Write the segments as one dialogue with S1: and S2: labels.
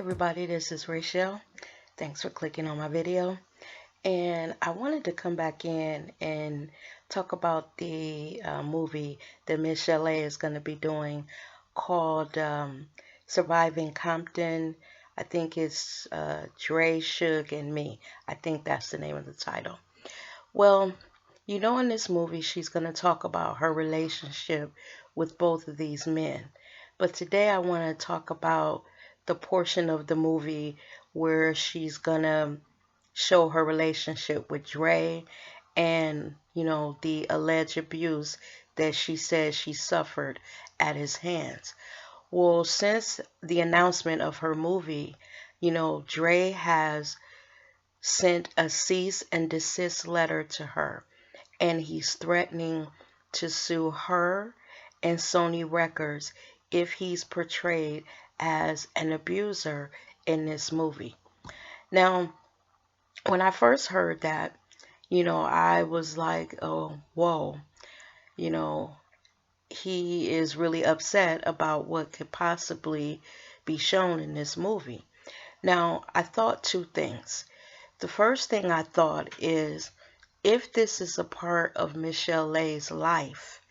S1: everybody, this is Rachel. Thanks for clicking on my video. And I wanted to come back in and talk about the movie that Michel'le is going to be doing called Surviving Compton. I think it's Dre, Suge, and Me. I think that's the name of the title. Well, in this movie, she's going to talk about her relationship with both of these men. But today I want to talk about the portion of the movie where she's going to show her relationship with Dre and, the alleged abuse that she says she suffered at his hands. Well, since the announcement of her movie, Dre has sent a cease and desist letter to her, and he's threatening to sue her and Sony Records if he's portrayed as an abuser in this movie. Now, when I first heard that, I was like, oh, whoa, you know, he is really upset about what could possibly be shown in this movie. Now, I thought two things. The first thing I thought is, if this is a part of Michel'le's life,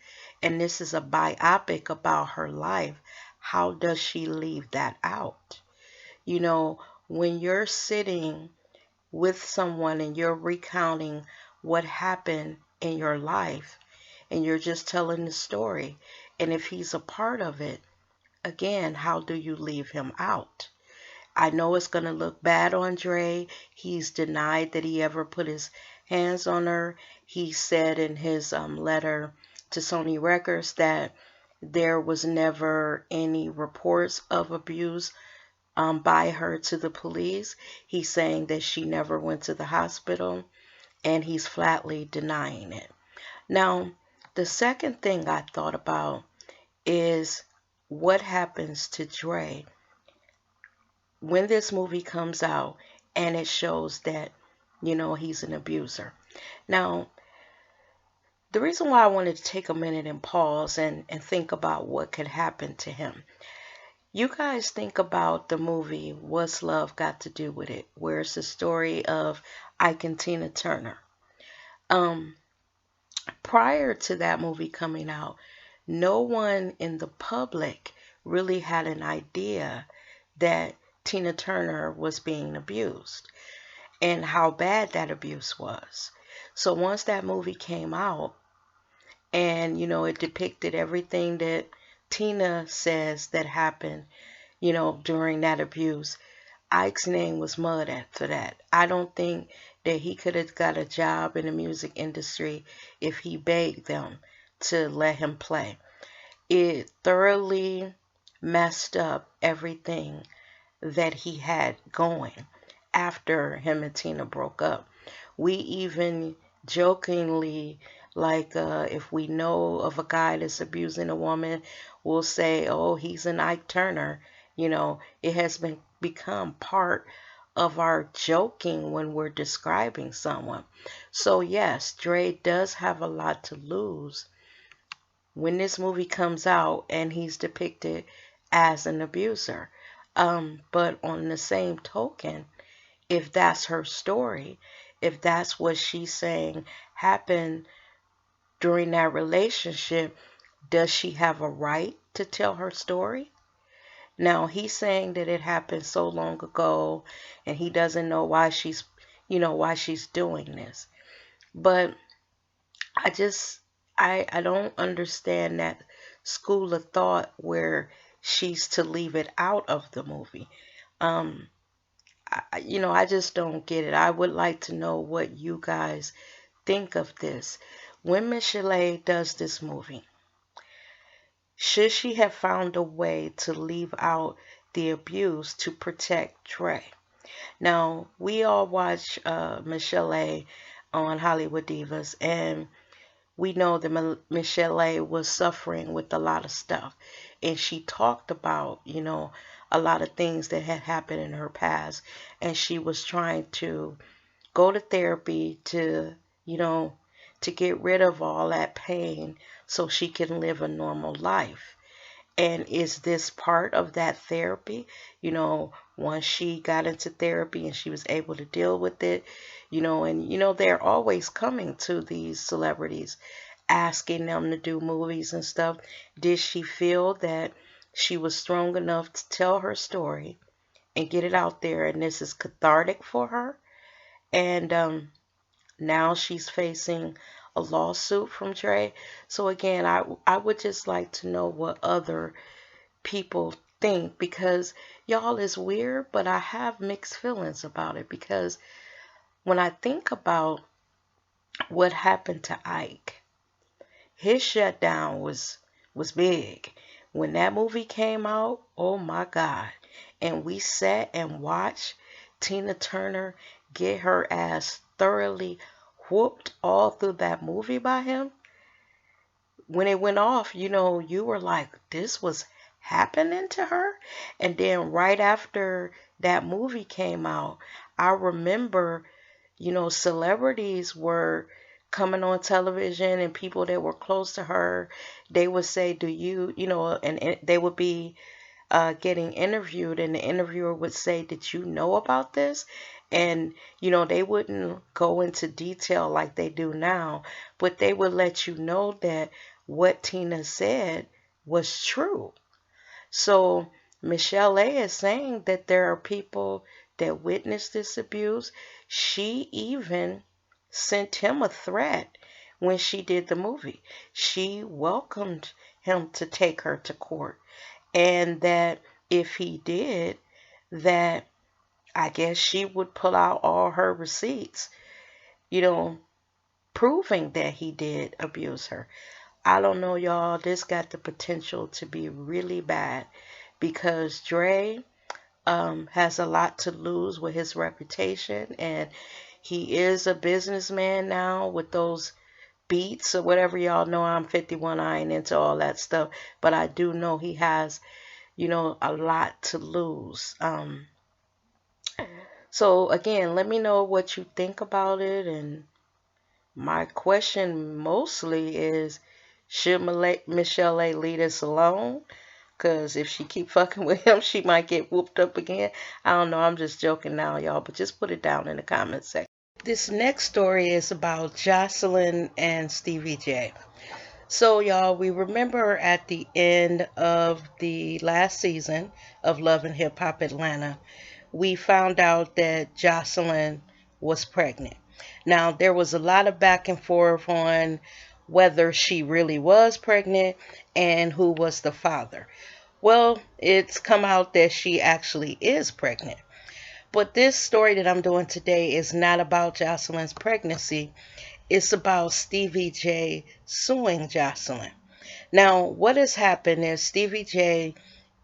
S1: and this is a biopic about her life, how does she leave that out? When you're sitting with someone and you're recounting what happened in your life and you're just telling the story, and if he's a part of it, again, how do you leave him out? I know it's going to look bad on Dre. He's denied that he ever put his hands on her. He said in his letter to Sony Records that there was never any reports of abuse by her to the police. He's saying that she never went to the hospital, and he's flatly denying it. Now, the second thing I thought about is what happens to Dre when this movie comes out and it shows that, he's an abuser. Now, the reason why I wanted to take a minute and pause and think about what could happen to him. You guys think about the movie What's Love Got to Do with It, where it's the story of Ike and Tina Turner. Prior to that movie coming out, no one in the public really had an idea that Tina Turner was being abused and how bad that abuse was. So once that movie came out and, it depicted everything that Tina says that happened, during that abuse, Ike's name was mud after that. I don't think that he could have got a job in the music industry if he begged them to let him play. It thoroughly messed up everything that he had going after him and Tina broke up. We even jokingly, if we know of a guy that's abusing a woman, we'll say, oh, he's an Ike Turner. It has become part of our joking when we're describing someone. So yes, Dre does have a lot to lose when this movie comes out and he's depicted as an abuser. But on the same token, if that's her story, if that's what she's saying happened during that relationship, does she have a right to tell her story? Now, he's saying that it happened so long ago and he doesn't know why she's doing this. But I don't understand that school of thought where she's to leave it out of the movie. I just don't get it. I would like to know what you guys think of this. When Michel'le does this movie, should she have found a way to leave out the abuse to protect Dre? Now, we all watch Michel'le on Hollywood Divas, and we know that Michel'le was suffering with a lot of stuff. And she talked about, a lot of things that had happened in her past. And she was trying to go to therapy to get rid of all that pain so she can live a normal life. And is this part of that therapy? Once she got into therapy and she was able to deal with it, and they're always coming to these celebrities asking them to do movies and stuff. Did she feel that she was strong enough to tell her story and get it out there, and this is cathartic for her? And now she's facing a lawsuit from Dre. So again, I would just like to know what other people think, because y'all, is weird, but I have mixed feelings about it, because when I think about what happened to Ike, his shutdown was big. When that movie came out, oh my God. And we sat and watched Tina Turner get her ass thoroughly whooped all through that movie by him. When it went off, you were like, this was happening to her. And then right after that movie came out, I remember, celebrities were coming on television, and people that were close to her, they would say, do you, and they would be getting interviewed, and the interviewer would say, did you know about this? And they wouldn't go into detail like they do now, but they would let you know that what Tina said was true. So Michel'le is saying that there are people that witnessed this abuse. She even sent him a threat when she did the movie. She welcomed him to take her to court, and that if he did, that I guess she would pull out all her receipts, you know, proving that he did abuse her. I don't know, y'all. This got the potential to be really bad, because Dre has a lot to lose with his reputation, and he is a businessman now with those beats or whatever. Y'all know I'm 51. I ain't into all that stuff, but I do know he has, a lot to lose. So again, let me know what you think about it. And my question mostly is, should Michel'le leave this alone? Because if she keep fucking with him, she might get whooped up again. I don't know. I'm just joking now, y'all. But just put it down in the comment section. This next story is about Joseline and Stevie J. So, y'all, we remember at the end of the last season of Love and Hip Hop Atlanta, we found out that Joseline was pregnant. Now, there was a lot of back and forth on whether she really was pregnant and who was the father. Well, it's come out that she actually is pregnant. But this story that I'm doing today is not about Joseline's pregnancy. It's about Stevie J suing Joseline. Now, what has happened is Stevie J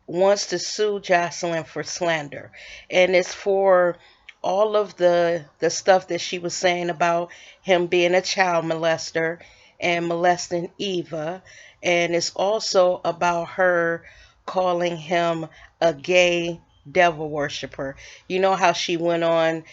S1: wants to sue Joseline for slander, and it's for all of the stuff that she was saying about him being a child molester and molesting Eva, and it's also about her calling him a gay devil worshiper. You know how she went on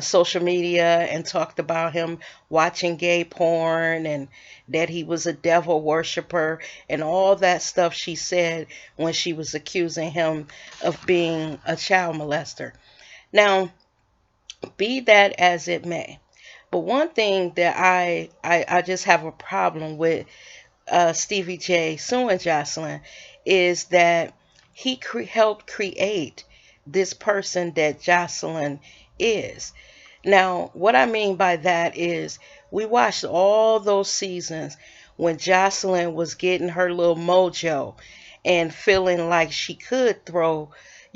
S1: social media and talked about him watching gay porn, and that he was a devil worshiper, and all that stuff she said when she was accusing him of being a child molester. Now, be that as it may, but one thing that I just have a problem with Stevie J suing Joseline is that he helped create this person that Joseline is. Now, what I mean by that is we watched all those seasons when Joseline was getting her little mojo and feeling like she could throw,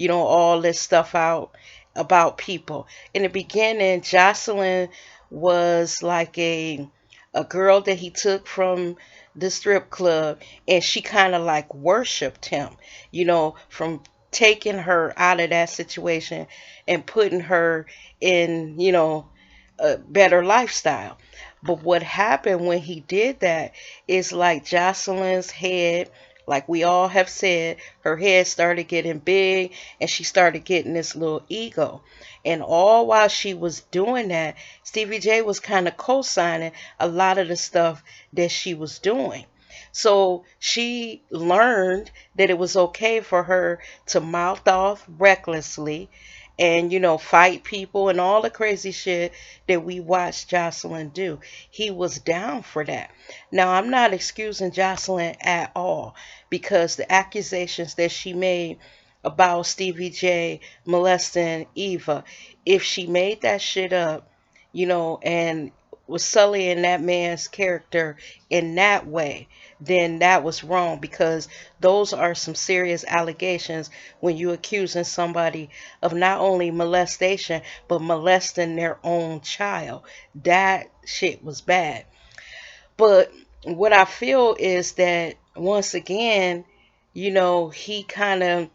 S1: all this stuff out about people. In the beginning, Joseline was like a girl that he took from the strip club, and she kind of like worshiped him, from taking her out of that situation and putting her in, a better lifestyle. But what happened when he did that is, like, Joseline's head, like we all have said, her head started getting big, and she started getting this little ego. And all while she was doing that, Stevie J was kind of co-signing a lot of the stuff that she was doing. So she learned that it was okay for her to mouth off recklessly and, fight people and all the crazy shit that we watched Joseline do. He was down for that. Now, I'm not excusing Joseline at all because the accusations that she made about Stevie J molesting Eva, if she made that shit up, and was sullying that man's character in that way, then that was wrong because those are some serious allegations when you're accusing somebody of not only molestation but molesting their own child. That shit was bad. But what I feel is that once again, he kind of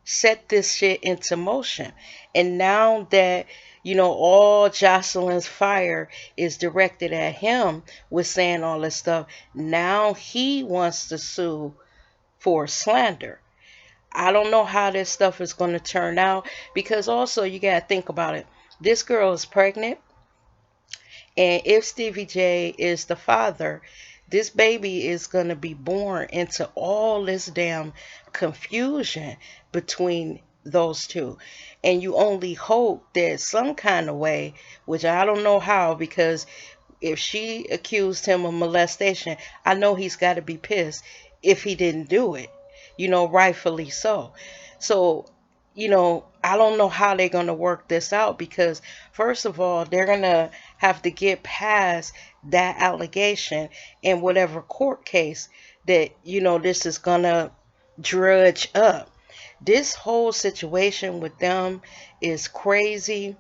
S1: set this shit into motion. And now that, all Joseline's fire is directed at him with saying all this stuff, now he wants to sue for slander. I don't know how this stuff is going to turn out because also you got to think about it. This girl is pregnant, and if Stevie J is the father, this baby is going to be born into all this damn confusion between those two. And you only hope that some kind of way, which I don't know how, because if she accused him of molestation, I know he's got to be pissed if he didn't do it, rightfully so. So, I don't know how they're going to work this out because, first of all, they're going to have to get past that allegation in whatever court case that, this is going to drudge up. This whole situation with them is crazy.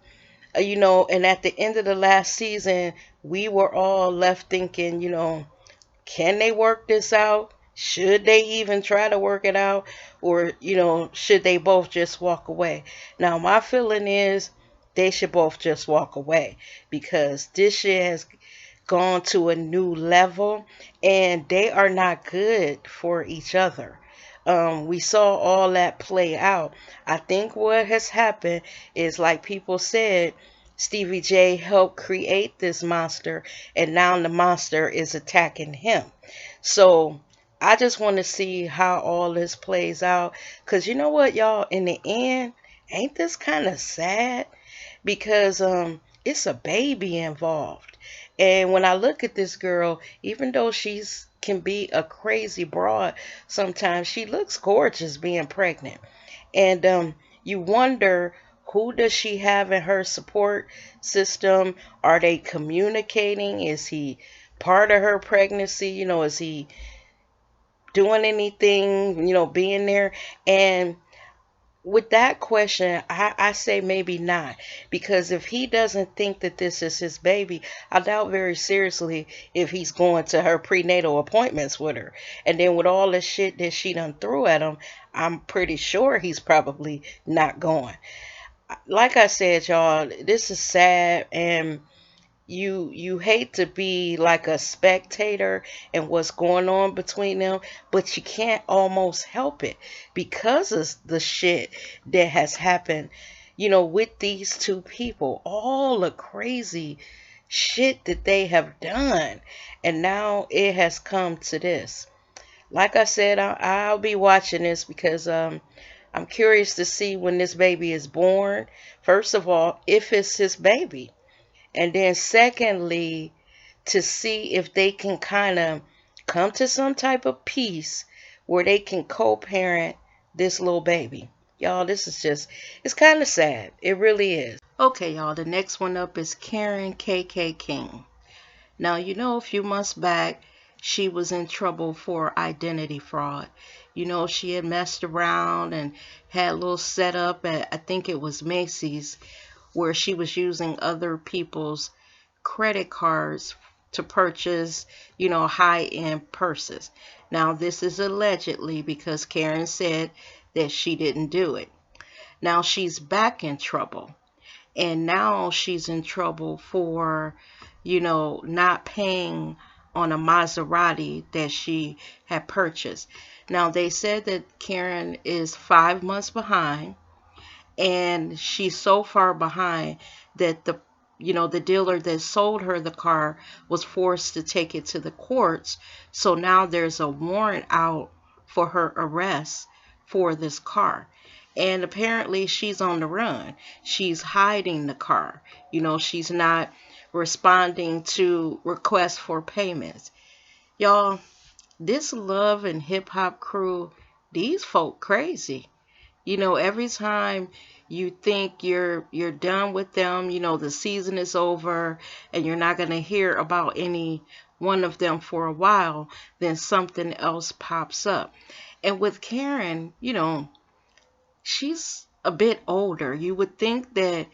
S1: And at the end of the last season, we were all left thinking, can they work this out? Should they even try to work it out? Or, should they both just walk away? Now, my feeling is they should both just walk away because this shit has gone to a new level and they are not good for each other. We saw all that play out. I think what has happened is, like people said, Stevie J helped create this monster, and now the monster is attacking him. So I just want to see how all this plays out. Because you know what, y'all? In the end, ain't this kind of sad? Because it's a baby involved. And when I look at this girl, even though she's can be a crazy broad, sometimes she looks gorgeous being pregnant. And you wonder, who does she have in her support system? Are they communicating? Is he part of her pregnancy? Is he doing anything, being there? And with that question, I say maybe not. Because if he doesn't think that this is his baby, I doubt very seriously if he's going to her prenatal appointments with her. And then with all the shit that she done threw at him, I'm pretty sure he's probably not going. Like I said, y'all, this is sad, and you hate to be like a spectator and what's going on between them, but you can't almost help it because of the shit that has happened, with these two people, all the crazy shit that they have done, and now it has come to this. Like I said, I'll be watching this because I'm curious to see when this baby is born. First of all, if it's his baby. And then secondly, to see if they can kind of come to some type of peace where they can co-parent this little baby. Y'all, this is just, it's kind of sad. It really is. Okay, y'all, the next one up is Karen KK King. Now, a few months back, she was in trouble for identity fraud. She had messed around and had a little setup at, I think it was Macy's, where she was using other people's credit cards to purchase, high-end purses. Now, this is allegedly because Karen said that she didn't do it. Now, she's back in trouble. And now she's in trouble for, not paying on a Maserati that she had purchased. Now, they said that Karen is 5 months behind, and she's so far behind that the the dealer that sold her the car was forced to take it to the courts. So now there's a warrant out for her arrest for this car. And apparently she's on the run. She's hiding the car. She's not responding to requests for payments. Y'all, this love and hip hop crew, these folk crazy. Every time you think you're done with them, the season is over and you're not going to hear about any one of them for a while, then something else pops up. And with Karen, she's a bit older. You would think that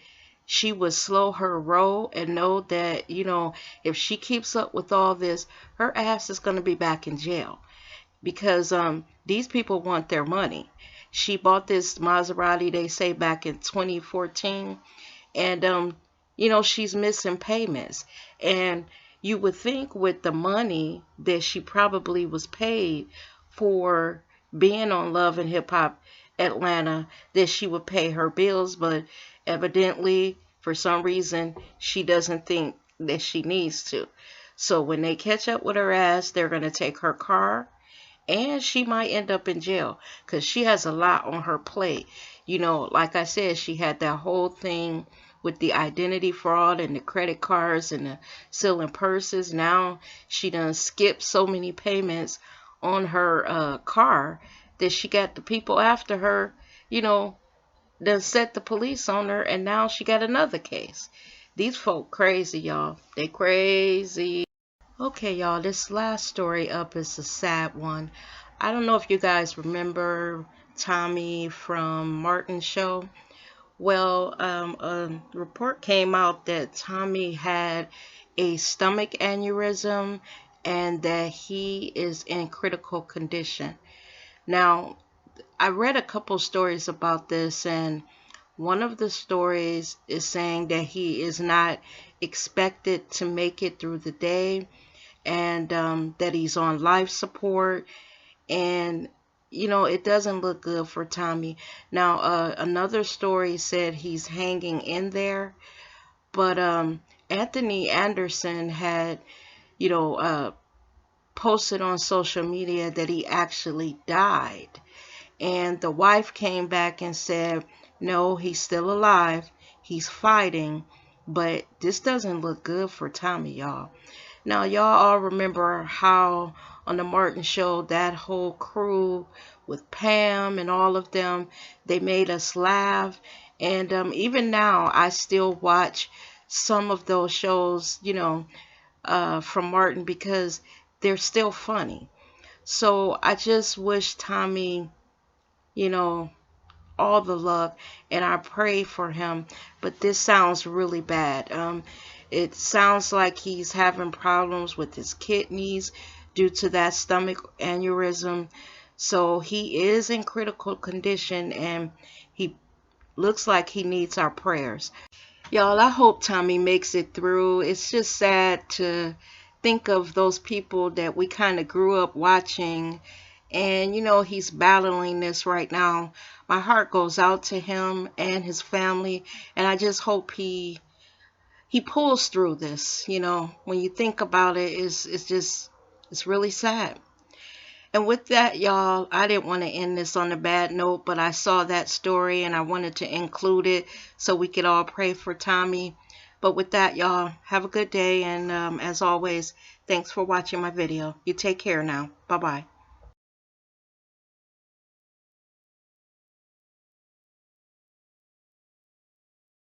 S1: she would slow her roll and know that, if she keeps up with all this, her ass is going to be back in jail, because these people want their money. She bought this Maserati, they say, back in 2014, and she's missing payments. And you would think with the money that she probably was paid for being on Love and Hip Hop Atlanta that she would pay her bills, but evidently for some reason she doesn't think that she needs to. So when they catch up with her ass, they're going to take her car, and she might end up in jail because she has a lot on her plate. Like I said, she had that whole thing with the identity fraud and the credit cards and the selling purses. Now she done skipped so many payments on her car that she got the people after her, done set the police on her, and now she got another case. These folk crazy, y'all. They crazy. Okay, y'all, this last story up is a sad one. I don't know if you guys remember Tommy from Martin's show. Well, a report came out that Tommy had a stomach aneurysm and that he is in critical condition. Now, I read a couple stories about this, and one of the stories is saying that he is not expected to make it through the day, and that he's on life support, and it doesn't look good for Tommy. Now another story said he's hanging in there, but Anthony Anderson had posted on social media that he actually died, and the wife came back and said no, he's still alive, he's fighting, but this doesn't look good for Tommy, y'all. Now, y'all all remember how on the Martin show, that whole crew with Pam and all of them, they made us laugh. And even now, I still watch some of those shows, from Martin, because they're still funny. So I just wish Tommy, all the luck, and I pray for him. But this sounds really bad. It sounds like he's having problems with his kidneys due to that stomach aneurysm. So he is in critical condition, and he looks like he needs our prayers. Y'all, I hope Tommy makes it through. It's just sad to think of those people that we kind of grew up watching, and he's battling this right now. My heart goes out to him and his family, and I just hope he pulls through this. When you think about it, it's really sad. And with that, y'all, I didn't want to end this on a bad note, but I saw that story and I wanted to include it so we could all pray for Tommy. But with that, y'all, have a good day, and as always, thanks for watching my video. You take care now. Bye-bye.